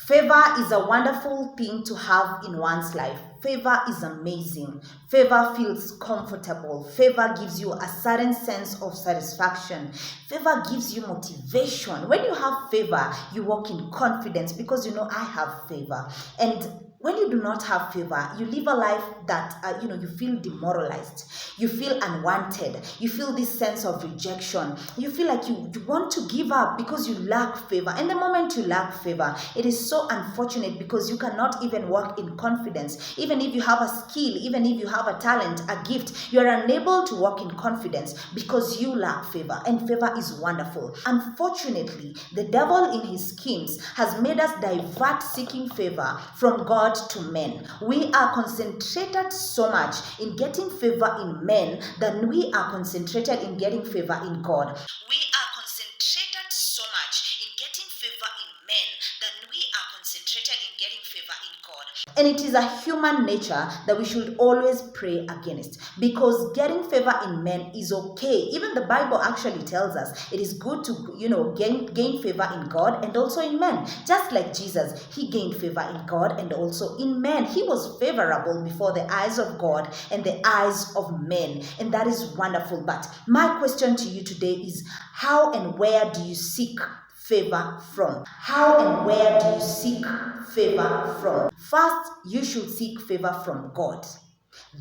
Favor is a wonderful thing to have in one's life. Favor is amazing. Favor feels comfortable. Favor gives you a certain sense of satisfaction. Favor gives you motivation. When you have favor, you walk in confidence because you know I have favor. And when you do not have favor, you live a life that, you feel demoralized. You feel unwanted. You feel this sense of rejection. You feel like you want to give up because you lack favor. And the moment you lack favor, it is so unfortunate because you cannot even walk in confidence. Even if you have a skill, even if you have a talent, a gift, you are unable to walk in confidence because you lack favor. And favor is wonderful. Unfortunately, the devil in his schemes has made us divert seeking favor from God to men. We are concentrated so much in getting favor in men than we are concentrated in getting favor in God. We are concentrated so much in getting favor in men than we are concentrated in getting favor in God. And it is a human nature that we should always pray against, because getting favor in men is okay. Even the Bible actually tells us it is good to gain favor in God and also in men. Just like Jesus, he gained favor in God and also in men. He was favorable before the eyes of God and the eyes of men, and that is wonderful. But my question to you today is, how and where do you seek favor from? How and where do you seek favor from? First, you should seek favor from God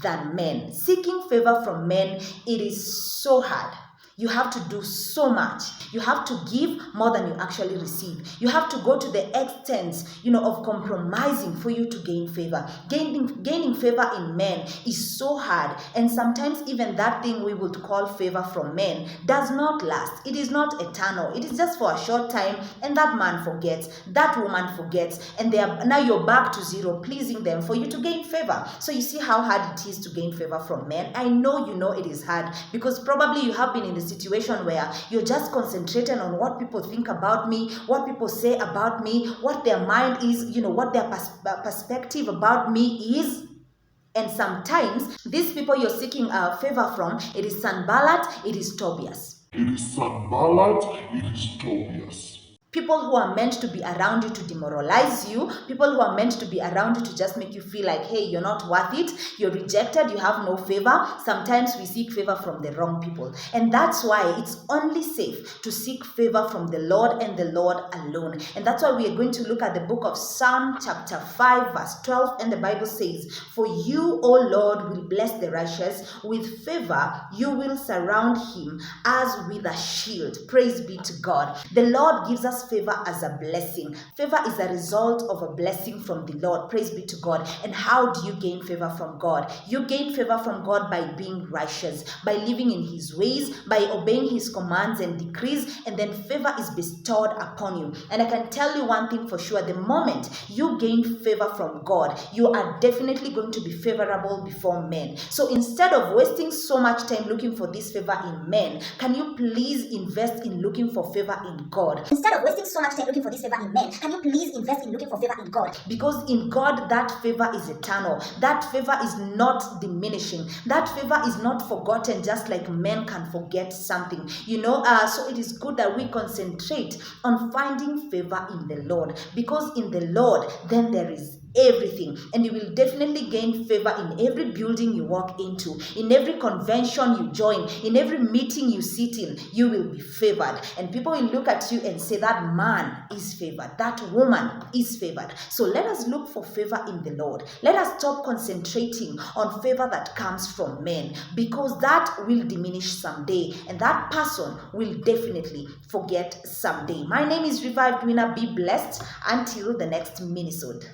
than men. Seeking favor from men, it is so hard. You have to do so much. You have to give more than you actually receive. You have to go to the extent, of compromising for you to gain favor. Gaining favor in men is so hard. And sometimes even that thing we would call favor from men does not last. It is not eternal. It is just for a short time, and that man forgets, that woman forgets, and now you're back to zero, pleasing them for you to gain favor. So you see how hard it is to gain favor from men. I know you know it is hard, because probably you have been in the situation where you're just concentrating on what people think about me, what people say about me, what their mind is, what their perspective about me is. And sometimes these people you're seeking favor from, it is Sanballat, it is Tobias. It is Sanballat, it is Tobias. People who are meant to be around you to demoralize you. People who are meant to be around you to just make you feel like, hey, you're not worth it. You're rejected. You have no favor. Sometimes we seek favor from the wrong people. And that's why it's only safe to seek favor from the Lord and the Lord alone. And that's why we are going to look at the book of Psalm chapter 5 verse 12. And the Bible says, "For you, O Lord, will bless the righteous. With favor you will surround him as with a shield." Praise be to God. The Lord gives us favor as a blessing. Favor is a result of a blessing from the Lord. Praise be to God. And how do you gain favor from God? You gain favor from God by being righteous, by living in his ways, by obeying his commands and decrees, and then favor is bestowed upon you. And I can tell you one thing for sure: the moment you gain favor from God, you are definitely going to be favorable before men. So instead of wasting so much time looking for this favor in men, can you please invest in looking for favor in God? Instead of wasting so much time looking for this favor in men, can you please invest in looking for favor in God? Because in God, that favor is eternal. That favor is not diminishing. That favor is not forgotten, just like men can forget something. So it is good that we concentrate on finding favor in the Lord, because in the Lord, then there is everything, and you will definitely gain favor in every building you walk into, in every convention you join, in every meeting you sit in. You will be favored, and people will look at you and say, that man is favored, that woman is favored. So let us look for favor in the Lord. Let us stop concentrating on favor that comes from men, because that will diminish someday, and that person will definitely forget someday. My name is Revived Winner. Be blessed until the next minisode.